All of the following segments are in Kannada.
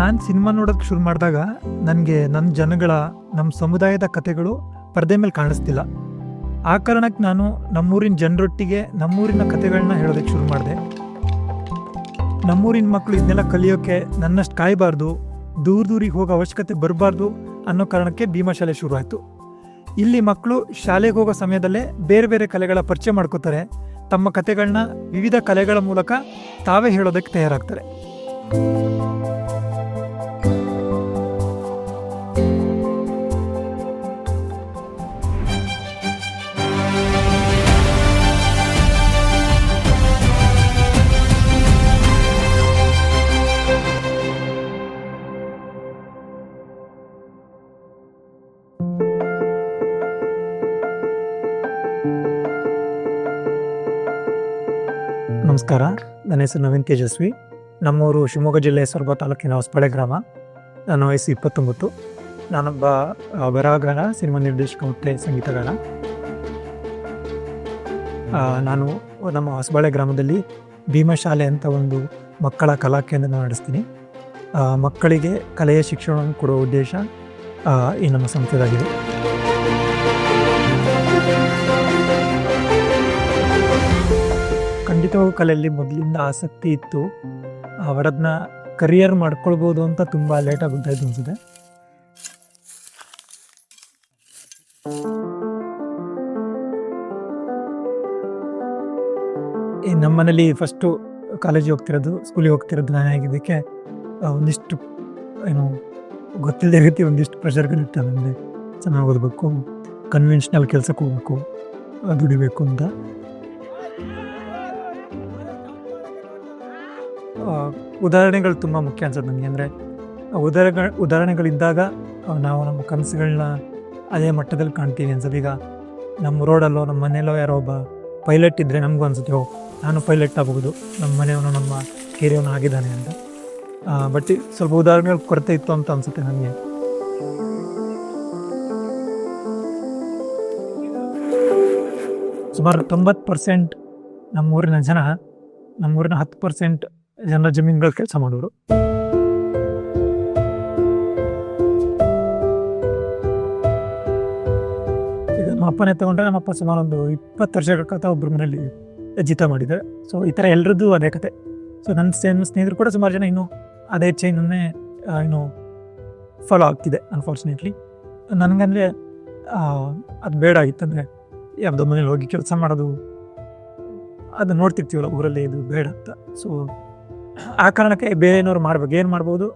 ನಾನು ಸಿನಿಮಾ ನೋಡೋಕ್ಕೆ ಶುರು ಮಾಡಿದಾಗ ನನಗೆ ನಮ್ಮ ಸಮುದಾಯದ ಕಥೆಗಳು ಪರದೆ ಮೇಲೆ ಕಾಣಿಸ್ತಿಲ್ಲ. ಆ ಕಾರಣಕ್ಕೆ ನಾನು ನಮ್ಮೂರಿನ ಜನರೊಟ್ಟಿಗೆ ನಮ್ಮೂರಿನ ಕಥೆಗಳನ್ನ ಹೇಳೋದಕ್ಕೆ ಶುರು ಮಾಡಿದೆ. ನಮ್ಮೂರಿನ ಮಕ್ಕಳು ಇದನ್ನೆಲ್ಲ ಕಲಿಯೋಕ್ಕೆ ನನ್ನಷ್ಟು ಕಾಯಬಾರ್ದು, ದೂರಿಗೆ ಹೋಗೋ ಅವಶ್ಯಕತೆ ಬರಬಾರ್ದು ಅನ್ನೋ ಕಾರಣಕ್ಕೆ ಭೀಮಶಾಲೆ ಶುರು ಆಯಿತು. ಇಲ್ಲಿ ಮಕ್ಕಳು ಶಾಲೆಗೆ ಹೋಗೋ ಸಮಯದಲ್ಲೇ ಬೇರೆ ಬೇರೆ ಕಲೆಗಳ ಪರಿಚಯ ಮಾಡ್ಕೋತಾರೆ. ತಮ್ಮ ಕಥೆಗಳನ್ನ ವಿವಿಧ ಕಲೆಗಳ ಮೂಲಕ ತಾವೇ ಹೇಳೋದಕ್ಕೆ ತಯಾರಾಗ್ತಾರೆ. ನಮಸ್ಕಾರ, ನನ್ನ ಹೆಸರು ನವೀನ್ ತೇಜಸ್ವಿ. ನಮ್ಮೂರು ಶಿವಮೊಗ್ಗ ಜಿಲ್ಲೆ ಸೊರಬ ತಾಲೂಕಿನ ಹೊಸಬಾಳೆ ಗ್ರಾಮ. ನನ್ನ ವಯಸ್ಸು 29. ನಾನೊಬ್ಬ ಬರಹಗಾರ, ಸಿನಿಮಾ ನಿರ್ದೇಶಕ ಮತ್ತು ಸಂಗೀತಗಾರ. ನಾನು ನಮ್ಮ ಹೊಸಬಾಳೆ ಗ್ರಾಮದಲ್ಲಿ ಭೀಮಶಾಲೆ ಅಂತ ಒಂದು ಮಕ್ಕಳ ಕಲಾ ಕೇಂದ್ರ ನಡೆಸ್ತೀನಿ. ಮಕ್ಕಳಿಗೆ ಕಲೆಯ ಶಿಕ್ಷಣವನ್ನು ಕೊಡುವ ಉದ್ದೇಶ ಈ ನಮ್ಮ ಸಂಸ್ಥೆದಾಗಿದೆ. ಖಂಡಿತವಾಗೂ ಕಲೆಯಲ್ಲಿ ಮೊದಲಿಂದ ಆಸಕ್ತಿ ಇತ್ತು. ಅವರದನ್ನ ಕರಿಯರ್ ಮಾಡ್ಕೊಳ್ಬೋದು ಅಂತ ತುಂಬ ಲೇಟಾಗಿ ಗೊತ್ತಾಯ್ತು ಅನಿಸುತ್ತೆ. ನಮ್ಮ ಮನೇಲಿ ಫಸ್ಟು ಕಾಲೇಜಿಗೆ ಸ್ಕೂಲಿಗೆ ಹೋಗ್ತಿರೋದು ನಾನು ಆಗಿದ್ದಕ್ಕೆ ಒಂದಿಷ್ಟು ಗೊತ್ತಿಲ್ಲದೆ ರೀತಿ ಒಂದಿಷ್ಟು ಪ್ರೆಷರ್ಗಳಿತ್ತು. ನನಗೆ ಚೆನ್ನಾಗಿ ಓದಬೇಕು, ಕನ್ವೆನ್ಷನಲ್ ಕೆಲಸಕ್ಕೆ ಹೋಗ್ಬೇಕು, ದುಡಿಬೇಕು ಅಂತ. ಉದಾಹರಣೆಗಳು ತುಂಬ ಮುಖ್ಯ ಅನ್ಸುತ್ತೆ ನನಗೆ. ಅಂದರೆ ಉದಾಹರಣೆಗಳಿದ್ದಾಗ ನಾವು ನಮ್ಮ ಕನಸುಗಳನ್ನ ಅದೇ ಮಟ್ಟದಲ್ಲಿ ಕಾಣ್ತೀವಿ ಅನ್ಸುತ್ತೆ. ಈಗ ನಮ್ಮ ರೋಡಲ್ಲೋ ನಮ್ಮ ಮನೆಯಲ್ಲೋ ಯಾರೋ ಒಬ್ಬ ಪೈಲಟ್ ಇದ್ದರೆ ನಮಗೂ ಅನ್ಸುತ್ತೆ, ನಾನು ಪೈಲಟ್ ಆಗಬಹುದು, ನಮ್ಮ ಮನೆಯವನು ನಮ್ಮ ಹಿರಿಯವನು ಆಗಿದ್ದಾನೆ ಅಂತ. ಬಟ್ ಸ್ವಲ್ಪ ಉದಾಹರಣೆಗಳ ಕೊರತೆ ಇತ್ತು ಅಂತ ಅನ್ಸುತ್ತೆ ನನಗೆ. ಸುಮಾರು 90% ನಮ್ಮೂರಿನ 10% ಜನರ ಜಮೀನುಗಳು ಕೆಲಸ ಮಾಡೋರು. ಈಗ ನಮ್ಮ ಅಪ್ಪನೇ ತಗೊಂಡ್ರೆ, ನಮ್ಮಪ್ಪ ಸುಮಾರು ಒಂದು 20 ವರ್ಷಗಳ ಕಾಲ ಒಬ್ಬರ ಮನೆಯಲ್ಲಿ ಜೀತ ಮಾಡಿದ್ದಾರೆ. ಸೊ ಈ ಥರ ಎಲ್ಲರದ್ದು ಅದೇ ಕತೆ. ಸೊ ನನ್ನ ಸ್ನೇಹಿತರು ಕೂಡ ಸುಮಾರು ಜನ ಇನ್ನೂ ಅದೇ ಚೈನನ್ನೇ ಫಾಲೋ ಆಗ್ತಿದೆ. ಅನ್ಫಾರ್ಚುನೇಟ್ಲಿ ನನಗಂದರೆ ಅದು ಬೇಡ ಆಗಿತ್ತು. ಅಂದರೆ ಯಾವುದೋ ಮನೇಲಿ ಹೋಗಿ ಕೆಲಸ ಮಾಡೋದು, ಅದು ನೋಡ್ತಿರ್ತೀವಲ್ಲ ಊರಲ್ಲಿ, ಇದು ಬೇಡ ಅಂತ. ಸೊ ಆ ಕಾರಣಕ್ಕೆ ಬೇರೆ ಏನಾದ್ರು ಮಾಡ್ಬೇಕು, ಏನು ಮಾಡ್ಬೋದು,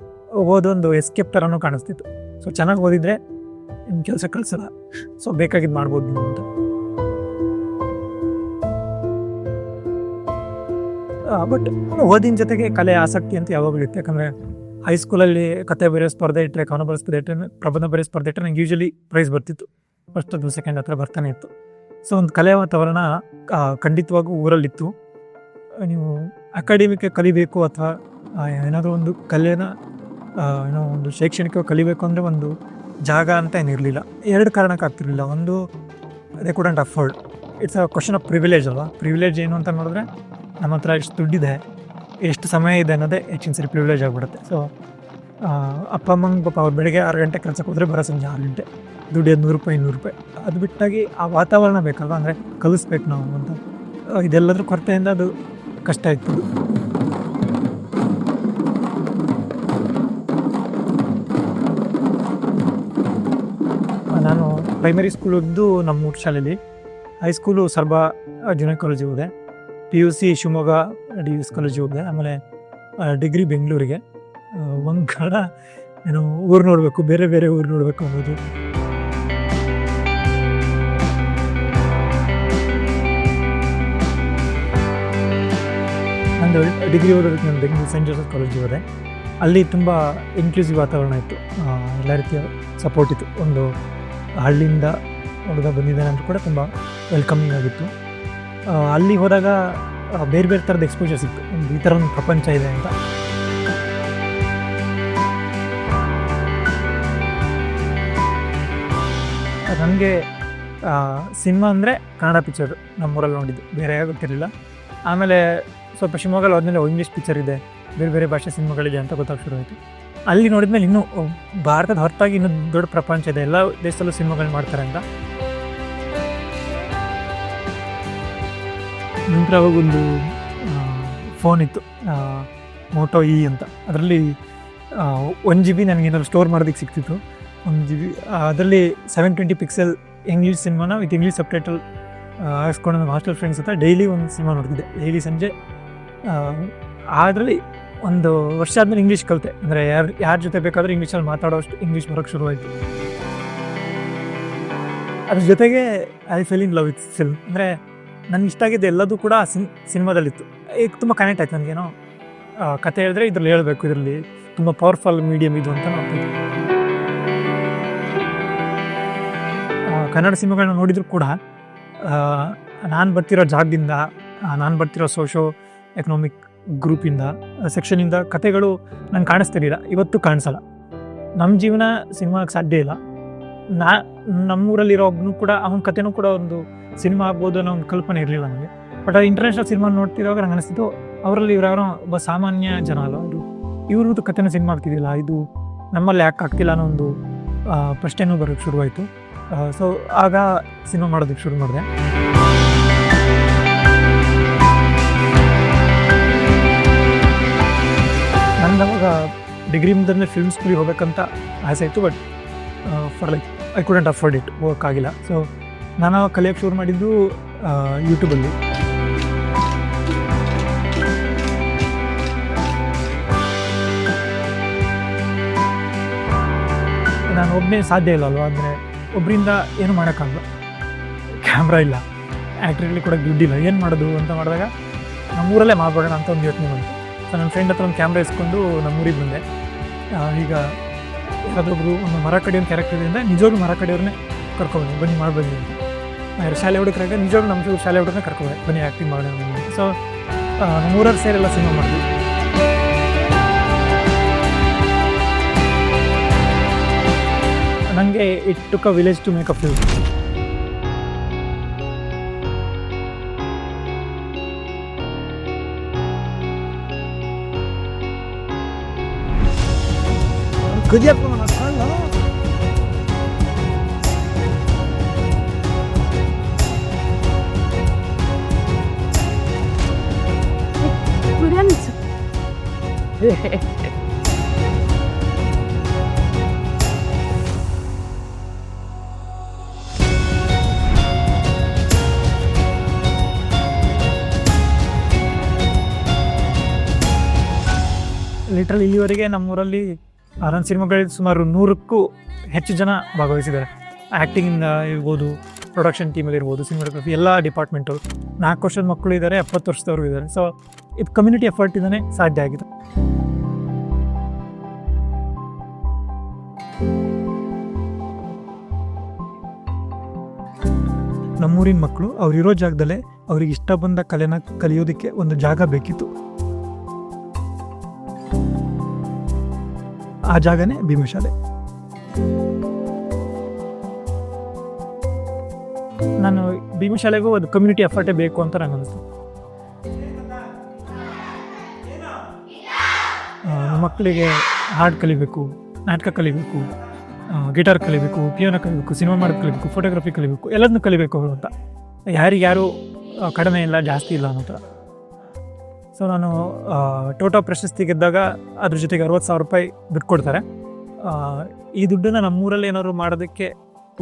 ಓದೊಂದು ಎಸ್ಕೇಪ್ ಥರನೂ ಕಾಣಿಸ್ತಿತ್ತು. ಸೊ ಚೆನ್ನಾಗಿ ಓದಿದರೆ ನಿಮ್ಮ ಕೆಲಸ ಕಳಿಸಲ್ಲ, ಸೊ ಬೇಕಾಗಿದ್ದು ಮಾಡ್ಬೋದು ನೀವು ಅಂತ. ಬಟ್ ಓದಿನ ಜೊತೆಗೆ ಕಲೆ ಆಸಕ್ತಿ ಅಂತ ಯಾವಾಗಲೂ ಇತ್ತು. ಯಾಕಂದರೆ ಹೈಸ್ಕೂಲಲ್ಲಿ ಕತೆ ಬರೆಯೋ ಸ್ಪರ್ಧೆ ಇಟ್ಟರೆ, ಕವನ ಬರೆಯೋ ಸ್ಪರ್ಧೆ ಇಟ್ಟರೆ, ಪ್ರಬಂಧ ಬರೆಯೋ ಸ್ಪರ್ಧೆ ಇಟ್ಟರೆ ನಂಗೆ ಯೂಶಲಿ ಪ್ರೈಸ್ ಬರ್ತಿತ್ತು. ಫಸ್ಟ್ ಅದು ಸೆಕೆಂಡ್ ಹತ್ರ ಬರ್ತಾನೆ ಇತ್ತು. ಸೊ ಒಂದು ಕಲೆ ವಾತಾವರಣ ಖಂಡಿತವಾಗೂ ಊರಲ್ಲಿತ್ತು. ನೀವು ಅಕಾಡೆಮಿಕ್ ಕಲಿಬೇಕು ಅಥವಾ ಏನಾದರೂ ಒಂದು ಕಲೆನ ಒಂದು ಶೈಕ್ಷಣಿಕವಾಗಿ ಕಲಿಬೇಕು ಅಂದರೆ ಒಂದು ಜಾಗ ಅಂತ ಏನಿರಲಿಲ್ಲ. 2 ಕಾರಣಕ್ಕೆ ಆಗ್ತಿರಲಿಲ್ಲ. ಒಂದು, they couldn't afford. It's a question of privilege ಅಲ್ವಾ. ಪ್ರಿವಿಲೇಜ್ ಏನು ಅಂತ ನೋಡಿದ್ರೆ, ನಮ್ಮ ಹತ್ರ ಎಷ್ಟು ದುಡ್ಡಿದೆ, ಎಷ್ಟು ಸಮಯ ಇದೆ ಅನ್ನೋದೇ ಹೆಚ್ಚಿನ ಸರಿ ಪ್ರಿವಿಲೇಜ್ ಆಗಿಬಿಡುತ್ತೆ. ಸೊ ಅಪ್ಪ ಅಮ್ಮಂಗೆ ಪಾಪ ಅವ್ರು ಬೆಳಗ್ಗೆ 6 ಗಂಟೆ ಕೆಲಸಕ್ಕೆ ಹೋದರೆ ಬರೋ ಸಂಜೆ 6 ಗಂಟೆ, ದುಡ್ಡು 100 ರೂಪಾಯಿ 200 ರೂಪಾಯಿ. ಅದು ಬಿಟ್ಟಾಗಿ ಆ ವಾತಾವರಣ ಬೇಕಲ್ವ, ಅಂದರೆ ಕಲಿಸ್ಬೇಕು ನಾವು ಅಂತ. ಇದೆಲ್ಲದ್ರ ಕೊರತೆಯಿಂದ ಅದು ಕಷ್ಟ ಇತ್ತು. ನಾನು ಪ್ರೈಮರಿ ಸ್ಕೂಲ್ ಓದಿದ್ದು ನಮ್ಮೂರು ಶಾಲೆಯಲ್ಲಿ. ಹೈಸ್ಕೂಲು ಸರ್ಬಾ ಜೂನಿಯರ್ ಕಾಲೇಜಿಗೆ ಹೋದೆ. PUC ಶಿವಮೊಗ್ಗ DVS ಕಾಲೇಜಿಗೆ ಹೋದೆ. ಆಮೇಲೆ ಡಿಗ್ರಿ ಬೆಂಗಳೂರಿಗೆ. ಒಂದು ಕಾಲ ಊರು ನೋಡಬೇಕು, ಬೇರೆ ಬೇರೆ ಊರು ನೋಡಬೇಕು ಅನ್ನೋದು. ನಂದು ಡಿಗ್ರಿ ಓದೋದಕ್ಕೆ ನಾನು ಬೆಂಗಳೂರು ಸೆಂಟ್ ಜೋಸೆಫ್ ಕಾಲೇಜಿಗೆ ಹೋದೆ. ಅಲ್ಲಿ ತುಂಬ ಇನ್ಕ್ಲೂಸಿವ್ ವಾತಾವರಣ ಇತ್ತು, ಎಲ್ಲ ರೀತಿಯ ಸಪೋರ್ಟ್ ಇತ್ತು. ಒಂದು ಹಳ್ಳಿಯಿಂದ ಹುಡುಗ ಬಂದಿದ್ದಾನೆ ಅಂತ ಕೂಡ ತುಂಬ ವೆಲ್ಕಮಿಂಗ್ ಆಗಿತ್ತು. ಅಲ್ಲಿ ಹೋದಾಗ ಬೇರೆ ಬೇರೆ ಥರದ ಎಕ್ಸ್ಪೋಜರ್ ಸಿಕ್ತು. ಈ ಥರ ಒಂದು ಪ್ರಪಂಚ ಇದೆ ಅಂತ. ನನಗೆ ಸಿನಿಮಾ ಅಂದರೆ ಕನ್ನಡ ಪಿಕ್ಚರ್ ನಮ್ಮೂರಲ್ಲಿ ನೋಡಿದ್ದು, ಬೇರೆ ಗೊತ್ತಿರಲಿಲ್ಲ. ಆಮೇಲೆ ಸ್ವಲ್ಪ ಶಿವಮೊಗ್ಗಲ್ಲಿ ಹೋದ್ಮೇಲೆ ಇಂಗ್ಲೀಷ್ ಪಿಕ್ಚರ್ ಇದೆ, ಬೇರೆ ಬೇರೆ ಭಾಷೆ ಸಿನಿಮಾಗಳಿದೆ ಅಂತ ಗೊತ್ತಾಗ ಶುರು ಆಯಿತು. ಅಲ್ಲಿ ನೋಡಿದ್ಮೇಲೆ ಇನ್ನೂ ಭಾರತದ ಹೊರತಾಗಿ ಇನ್ನೂ ದೊಡ್ಡ ಪ್ರಪಂಚ ಇದೆ, ಎಲ್ಲ ದೇಶದಲ್ಲೂ ಸಿನಿಮಾಗಳು ಮಾಡ್ತಾರೆ ಅಂತ. ನಂತರ ಅವಾಗೊಂದು ಫೋನ್ ಇತ್ತು, ಮೋಟೋ ಇ ಅಂತ. ಅದರಲ್ಲಿ 1 GB ನನಗೇನಾದ್ರು ಸ್ಟೋರ್ ಮಾಡೋದಕ್ಕೆ ಸಿಗ್ತಿತ್ತು. 1 GB ಅದರಲ್ಲಿ 720 ಪಿಕ್ಸೆಲ್ ಇಂಗ್ಲೀಷ್ ಸಿನಿಮಾನ ವಿತ್ ಇಂಗ್ಲೀಷ್ ಸಬ್ ಟೈಟಲ್ ಹಾಕ್ಸ್ಕೊಂಡು ನಮ್ಮ ಹಾಸ್ಟೆಲ್ ಫ್ರೆಂಡ್ಸ್ ಹತ್ರ ಡೈಲಿ ಒಂದು ಸಿನಿಮಾ ನೋಡ್ತಿದ್ದೆ, ಡೈಲಿ ಸಂಜೆ. ಅದರಲ್ಲಿ 1 ವರ್ಷ ಆದಮೇಲೆ ಇಂಗ್ಲೀಷ್ ಕಲಿತೆ. ಅಂದರೆ ಯಾರ ಜೊತೆ ಬೇಕಾದರೂ ಇಂಗ್ಲೀಷಲ್ಲಿ ಮಾತಾಡೋಷ್ಟು ಇಂಗ್ಲೀಷ್ ಬರೋಕ್ಕೆ ಶುರುವಾಯಿತು. ಅದ್ರ ಜೊತೆಗೆ I fell in love with film. ಅಂದರೆ ನನಗೆ ಇಷ್ಟ ಆಗಿದ್ದು ಎಲ್ಲದೂ ಕೂಡ ಸಿನಿಮಾದಲ್ಲಿತ್ತು. ಈಗ ತುಂಬ ಕನೆಕ್ಟ್ ಆಯ್ತು ನನಗೇನೋ. ಕತೆ ಹೇಳಿದ್ರೆ ಇದ್ರಲ್ಲಿ ಹೇಳಬೇಕು, ಇದರಲ್ಲಿ ತುಂಬ ಪವರ್ಫುಲ್ ಮೀಡಿಯಮ್ ಇದು ಅಂತ ನೋಡ್ತಿದ್ದೆ. ಕನ್ನಡ ಸಿನಿಮಾಗಳನ್ನ ನೋಡಿದ್ರು ಕೂಡ ನಾನು ಬರ್ತಿರೋ ಜಾಗದಿಂದ, ನಾನು ಬರ್ತಿರೋ ಸೋಷೋ ಎಕನಾಮಿಕ್ ಗ್ರೂಪಿಂದ, ಸೆಕ್ಷನಿಂದ ಕತೆಗಳು ನಂಗೆ ಕಾಣಿಸ್ತಿರಲಿಲ್ಲ, ಇವತ್ತು ಕಾಣಿಸಲ್ಲ. ನಮ್ಮ ಜೀವನ ಸಿನಿಮಾಗೆ ಸಾಧ್ಯ ಇಲ್ಲ. ನಮ್ಮೂರಲ್ಲಿರೋ ಒಬ್ಬನು ಕೂಡ ಅವನ ಕತೆನೂ ಕೂಡ ಒಂದು ಸಿನಿಮಾ ಆಗ್ಬೋದು ಅನ್ನೋ ಒಂದು ಕಲ್ಪನೆ ಇರಲಿಲ್ಲ ನನಗೆ. ಬಟ್ ಅದು ಇಂಟರ್ನ್ಯಾಷನಲ್ ಸಿನಿಮಾ ನೋಡ್ತಿರುವಾಗ ನಂಗೆ ಅನಿಸ್ತಿತ್ತು, ಅವರಲ್ಲಿ ಇವ್ರು ಒಬ್ಬ ಸಾಮಾನ್ಯ ಜನ ಅಲ್ಲ, ಇವ್ರದ್ದು ಕತೆನ ಸಿನಿಮಾ ಆಗ್ತಿದ್ದಿಲ್ಲ, ಇದು ನಮ್ಮಲ್ಲಿ ಯಾಕೆ ಆಗ್ತಿಲ್ಲ ಅನ್ನೋ ಒಂದು ಪ್ರಶ್ನೆನೂ ಬರೋಕ್ಕೆ ಶುರುವಾಯಿತು. ಸೊ ಆಗ ಸಿನಿಮಾ ಮಾಡೋದಕ್ಕೆ ಶುರು ಮಾಡಿದೆ. ನಂದು ಅವಾಗ ಡಿಗ್ರಿ ಮುಗಿದ್ಮೇಲೆ ಫಿಲ್ಮ್ ಸ್ಕೂಲಿಗೆ ಹೋಗ್ಬೇಕಂತ ಆಸೆ ಇತ್ತು. But for like I couldn't afford it, ಹೋಗೋಕ್ಕಾಗಿಲ್ಲ. ಸೊ ನಾನು ಕಲಿಯೋಕ್ಕೆ ಶುರು ಮಾಡಿದ್ದು ಯೂಟ್ಯೂಬಲ್ಲಿ. ನಾನು ಒಬ್ಬನೇ ಸಾಧ್ಯ ಇಲ್ಲ ಅಲ್ವಾ, ಅಂದರೆ ಒಬ್ಬರಿಂದ ಏನು ಮಾಡೋಕ್ಕಾಗಲ್ಲ, ಕ್ಯಾಮ್ರಾ ಇಲ್ಲ, ಆ್ಯಕ್ಟ್ರಿಗೆ ಕೂಡ ದುಡ್ಡಿಲ್ಲ, ಏನು ಮಾಡೋದು ಅಂತ ಮಾಡಿದಾಗ ನಮ್ಮೂರಲ್ಲೇ ಮಾಡ್ಬೋಣ ಅಂತ ಒಂದು ಯೋಚನೆ ಬಂತು. ಸೊ ನನ್ನ ಫ್ರೆಂಡ್ ಹತ್ರ ಒಂದು ಕ್ಯಾಮ್ರಾ ಇಸ್ಕೊಂಡು ನಮ್ಮೂರಿಗೆ ಬಂದೆ. ಈಗ ಯಾವುದೊಬ್ರು ಒಂದು ಮರ ಕಡಿಯೋ ಕ್ಯಾರೆಕ್ಟರಿಂದ ನಿಜವಾಗ್ಲೂ ಮರ ಕಡಿಯೋರನ್ನೇ ಕರ್ಕೊಬಂದು ಬನ್ನಿ ಮಾಡ್ಬೋದು ಅಂತ. ಶಾಲೆ ಹುಡುಗರಾಗ ನಿಜವಾಗ್ಲೂ ನಮ್ಮ ಶಾಲೆ ಹುಡುಗರನ್ನ ಕರ್ಕೊಬಂದೆ, ಬನ್ನಿ ಆ್ಯಕ್ಟಿಂಗ್ ಮಾಡೋಣ. ಸೊ ನಮ್ಮೂರಲ್ಲಿ ಸೇರೆಲ್ಲ ಸಿನಿಮಾ ಮಾಡಿದ್ವಿ. ನನಗೆ it took a village to make a film. Literally ಇಲ್ಲಿವರೆಗೆ ನಮ್ಮೂರಲ್ಲಿ ನನ್ನ ಸಿನಿಮಾಗಳಲ್ಲಿ ಸುಮಾರು 100ಕ್ಕೂ ಹೆಚ್ಚು ಜನ ಭಾಗವಹಿಸಿದ್ದಾರೆ. ಆ್ಯಕ್ಟಿಂಗಿಂದ ಇರ್ಬೋದು, ಪ್ರೊಡಕ್ಷನ್ ಟೀಮಲ್ಲಿ ಇರ್ಬೋದು, ಸಿನಿಮಾಟೋಗ್ರಫಿ ಎಲ್ಲ ಡಿಪಾರ್ಟ್ಮೆಂಟು. 4 ವರ್ಷದ ಮಕ್ಕಳು ಇದ್ದಾರೆ, 70 ವರ್ಷದವರು ಇದ್ದಾರೆ. ಸೊ ಇದು ಕಮ್ಯುನಿಟಿ ಎಫರ್ಟ್ ಇಂದನೇ ಸಾಧ್ಯ ಆಗಿದೆ. ನಮ್ಮೂರಿನ ಮಕ್ಕಳು ಅವ್ರಿರೋ ಜಾಗದಲ್ಲೇ ಅವ್ರಿಗೆ ಇಷ್ಟ ಬಂದ ಕಲೆನ ಕಲಿಯೋದಕ್ಕೆ ಒಂದು ಜಾಗ ಬೇಕಿತ್ತು. ಆ ಜಾಗನೇ ಭೀಮಶಾಲೆ. ನಾನು ಭೀಮಶಾಲೆಗೂ ಒಂದು ಕಮ್ಯುನಿಟಿ ಎಫರ್ಟೇ ಬೇಕು ಅಂತ ನಂಗೆ ಅನಿಸ್ತು. ಮಕ್ಕಳಿಗೆ ಹಾಡು ಕಲಿಬೇಕು, ನಾಟಕ ಕಲಿಬೇಕು, ಗಿಟಾರ್ ಕಲಿಬೇಕು, ಪಿಯಾನೋ ಕಲಿಬೇಕು, ಸಿನಿಮಾ ಮಾಡೋದು ಕಲಿಬೇಕು, ಫೋಟೋಗ್ರಫಿ ಕಲಿಬೇಕು, ಎಲ್ಲದನ್ನೂ ಕಲಿಬೇಕು ಅಂತ. ಯಾರಿಗ್ಯಾರು ಕಡಿಮೆ ಇಲ್ಲ, ಜಾಸ್ತಿ ಇಲ್ಲ ಅನ್ನೋ ಥರ. ಸೊ ನಾನು ಟೋಟೋ ಪ್ರಶಸ್ತಿ ಗೆದ್ದಾಗ ಅದ್ರ ಜೊತೆಗೆ 60,000 ರೂಪಾಯಿ ದುಡ್ಡು ಕೊಡ್ತಾರೆ. ಈ ದುಡ್ಡನ್ನು ನಮ್ಮೂರಲ್ಲಿ ಏನಾದ್ರು ಮಾಡೋದಕ್ಕೆ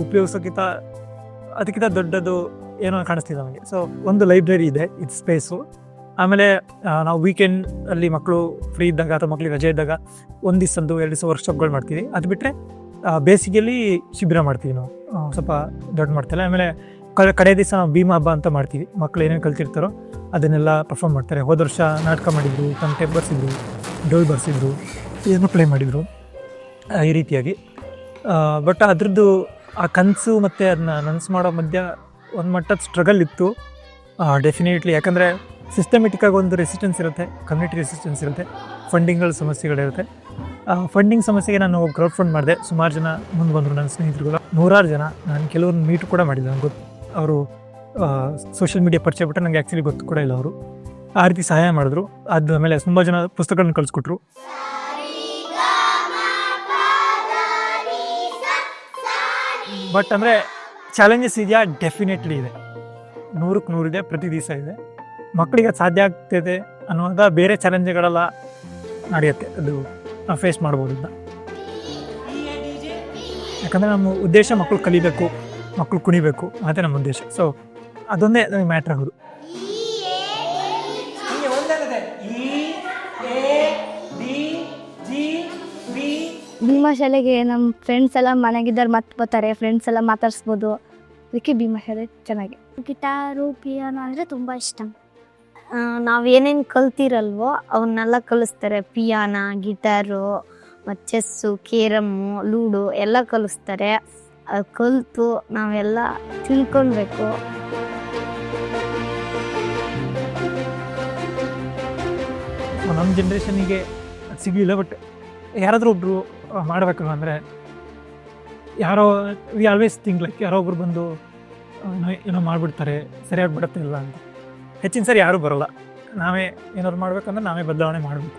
ಉಪಯೋಗಿಸೋಕ್ಕಿಂತ ಅದಕ್ಕಿಂತ ದೊಡ್ಡದು ಏನೋ ಕಾಣಿಸ್ತಿದೆ ನಮಗೆ. ಸೊ ಒಂದು ಲೈಬ್ರರಿ ಇದೆ, ಇದು ಸ್ಪೇಸು. ಆಮೇಲೆ ನಾವು ವೀಕೆಂಡಲ್ಲಿ ಮಕ್ಕಳು ಫ್ರೀ ಇದ್ದಾಗ ಅಥವಾ ಮಕ್ಕಳಿಗೆ ರಜೆ ಇದ್ದಾಗ 1 ದಿವಸದ್ದು 2 ದಿವಸ ವರ್ಕ್ಶಾಪ್ಗಳು ಮಾಡ್ತೀವಿ. ಅದು ಬಿಟ್ಟರೆ ಬೇಸಿಗೆಯಲ್ಲಿ ಶಿಬಿರ ಮಾಡ್ತೀವಿ ನಾವು, ಸ್ವಲ್ಪ ದೊಡ್ಡ ಮಾಡ್ತಾರೆ. ಆಮೇಲೆ ಕಡೆ ದಿವಸ ನಾವು ಭೀಮ ಹಬ್ಬ ಅಂತ ಮಾಡ್ತೀವಿ. ಮಕ್ಕಳು ಏನೇನು ಕಲ್ತಿರ್ತಾರೋ ಅದನ್ನೆಲ್ಲ ಪರ್ಫಾರ್ಮ್ ಮಾಡ್ತಾರೆ. ಹೋದ ವರ್ಷ ನಾಟಕ ಮಾಡಿದರು, ತಂಟೆ ಬರ್ಸಿದ್ರು, ಡೋಲ್ ಬರ್ಸಿದ್ರು, ಏನೋ ಪ್ಲೇ ಮಾಡಿದರು, ಈ ರೀತಿಯಾಗಿ. ಬಟ್ ಅದ್ರದ್ದು ಆ ಕನಸು ಮತ್ತು ಅದನ್ನ ನನಸು ಮಾಡೋ ಮಧ್ಯ ಒಂದು ಮಟ್ಟದ ಸ್ಟ್ರಗಲ್ ಇತ್ತು ಡೆಫಿನೆಟ್ಲಿ. ಯಾಕಂದರೆ ಸಿಸ್ಟಮೆಟಿಕ್ಕಾಗಿ ಒಂದು ರೆಸಿಸ್ಟೆನ್ಸ್ ಇರುತ್ತೆ, ಕಮ್ಯುನಿಟಿ ರೆಸಿಸ್ಟೆನ್ಸ್ ಇರುತ್ತೆ, ಫಂಡಿಂಗ್ಗಳ ಸಮಸ್ಯೆಗಳಿರುತ್ತೆ. ಫಂಡಿಂಗ್ ಸಮಸ್ಯೆಗೆ ನಾನು ಕ್ರೌಡ್ ಫಂಡ್ ಮಾಡಿದೆ. ಸುಮಾರು ಜನ ಮುಂದೆ ಬಂದರು, ನನ್ನ ಸ್ನೇಹಿತರುಗಳು 100 ಜನ. ನಾನು ಕೆಲವ್ರನ್ನ ಮೀಟ್ ಕೂಡ ಮಾಡಿದ್ದೆ. ನನಗೆ ಗೊತ್ತು, ಅವರು ಸೋಷಿಯಲ್ ಮೀಡಿಯಾ ಪರಿಚಯ ಬಿಟ್ಟರೆ ನನಗೆ ಆ್ಯಕ್ಚುಲಿ ಗೊತ್ತು ಕೂಡ ಇಲ್ಲ. ಅವರು ಆ ರೀತಿ ಸಹಾಯ ಮಾಡಿದ್ರು. ಆಮೇಲೆ ತುಂಬ ಜನ ಪುಸ್ತಕಗಳನ್ನ ಕಳಿಸ್ಕೊಟ್ರು. ಬಟ್ ಅಂದರೆ ಚಾಲೆಂಜಸ್ ಇದೆಯಾ? ಡೆಫಿನೆಟ್ಲಿ ಇದೆ, 100ಕ್ಕೆ 100 ಇದೆ, ಪ್ರತಿ ದಿವಸ ಇದೆ. ಮಕ್ಕಳಿಗೆ ಅದು ಸಾಧ್ಯ ಆಗ್ತಿದೆ ಅನ್ನುವಂಥ ಬೇರೆ ಚಾಲೆಂಜ್ಗಳೆಲ್ಲ ನಡೆಯುತ್ತೆ, ಅದು ನಾವು ಫೇಸ್ ಮಾಡ್ಬೋದು ಇದನ್ನ. ಯಾಕಂದರೆ ನಮ್ಮ ಉದ್ದೇಶ ಮಕ್ಕಳು ಕಲಿಬೇಕು, ಮಕ್ಕಳು ಕುಣಿಬೇಕು, ಅದೇ ನಮ್ಮ ಉದ್ದೇಶ. ಸೊ ಅದೊಂದೇ ನಮಗೆ ಮ್ಯಾಟ್ರ್ ಆಗೋದು. ಭೀಮಾಶಾಲೆಗೆ ನಮ್ಮ ಫ್ರೆಂಡ್ಸ್ ಎಲ್ಲ ಮನೆಗಿದ್ದಾರೆ ಮತ್ತೆ ಬರ್ತಾರೆ, ಫ್ರೆಂಡ್ಸ್ ಎಲ್ಲ ಮಾತಾಡಿಸ್ಬೋದು, ಅದಕ್ಕೆ ಭೀಮಾಶಾಲೆ ಚೆನ್ನಾಗಿ. ಗಿಟಾರು ಪಿಯಾನೋ ಅಂದರೆ ತುಂಬ ಇಷ್ಟ. ನಾವೇನೇನು ಕಲ್ತಿರಲ್ವೋ ಅವನ್ನೆಲ್ಲ ಕಲಿಸ್ತಾರೆ. ಪಿಯಾನ, ಗಿಟಾರು ಮತ್ತು ಚೆಸ್ಸು, ಕೇರಮ್ಮು, ಲೂಡೋ ಎಲ್ಲ ಕಲಿಸ್ತಾರೆ. ಅದು ಕಲಿತು ನಾವೆಲ್ಲ ತಿಳ್ಕೊಳ್ಬೇಕು. ನಮ್ಮ ಜನ್ರೇಷನಿಗೆ ಅದು ಸಿಗಲಿಲ್ಲ. ಬಟ್ ಯಾರಾದರೂ ಒಬ್ಬರು ಮಾಡಬೇಕು ಅಂದರೆ, ಯಾರೋ ವಿ ಆಲ್ವೇಸ್ ಥಿಂಕ್ ಲೈಕ್ ಯಾರೋ ಒಬ್ರು ಬಂದು ಏನೋ ಮಾಡಿಬಿಡ್ತಾರೆ, ಸರಿಯಾಗಿ ಬಿಡುತ್ತೆ ಇಲ್ಲ ಅಂತ. ಹೆಚ್ಚಿನ ಸರಿ ಯಾರೂ ಬರೋಲ್ಲ. ನಾವೇ ಏನಾದ್ರು ಮಾಡ್ಬೇಕಂದ್ರೆ ನಾವೇ ಬದಲಾವಣೆ ಮಾಡಬೇಕು.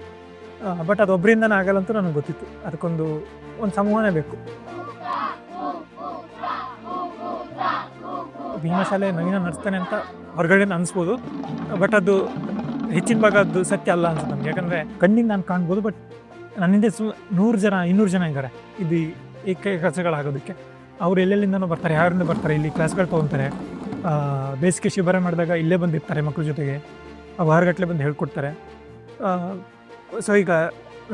ಬಟ್ ಅದು ಒಬ್ಬರಿಂದನೇ ಆಗಲ್ಲಂತೂ ನನಗೆ ಗೊತ್ತಿತ್ತು. ಅದಕ್ಕೊಂದು ಸಮೂಹನೇ ಬೇಕು. ಭೀಮಾಶಾಲೆ ನವೀನ ನಡೆಸ್ತಾನೆ ಅಂತ ಹೊರಗಡೆ ಅನಿಸ್ಬೋದು, ಬಟ್ ಅದು ಹೆಚ್ಚಿನ ಭಾಗ ಅದು ಸತ್ಯ ಅಲ್ಲ ಅನ್ಸುತ್ತೆ ನಮ್ಗೆ. ಯಾಕಂದರೆ ಕಣ್ಣಿಗೆ ನಾನು ಕಾಣ್ಬೋದು, ಬಟ್ ನನ್ನಿಂದ 100 ಜನ 200 ಜನ ಇದ್ದಾರೆ ಇದು ಈ ಕೆಲಸಗಳಾಗೋದಕ್ಕೆ. ಅವ್ರು ಎಲ್ಲೆಲ್ಲಿಂದನೂ ಬರ್ತಾರೆ, ಯಾರಿಂದ ಬರ್ತಾರೆ, ಇಲ್ಲಿ ಕ್ಲಾಸ್ಗಳು ತೊಗೊತಾರೆ. ಬೇಸಿಗೆ ಶಿಬಿರ ಮಾಡಿದಾಗ ಇಲ್ಲೇ ಬಂದಿರ್ತಾರೆ ಮಕ್ಕಳ ಜೊತೆಗೆ, ವಾರಗಟ್ಟಲೆ ಬಂದು ಹೇಳ್ಕೊಡ್ತಾರೆ. ಸೊ ಈಗ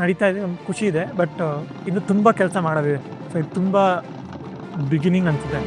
ನಡೀತಾ ಇದೆ, ಖುಷಿ ಇದೆ. ಬಟ್ ಇನ್ನು ತುಂಬ ಕೆಲಸ ಮಾಡೋದಿದೆ. ಸೊ ಇದು ತುಂಬ ಬಿಗಿನಿಂಗ್ ಅನಿಸುತ್ತೆ.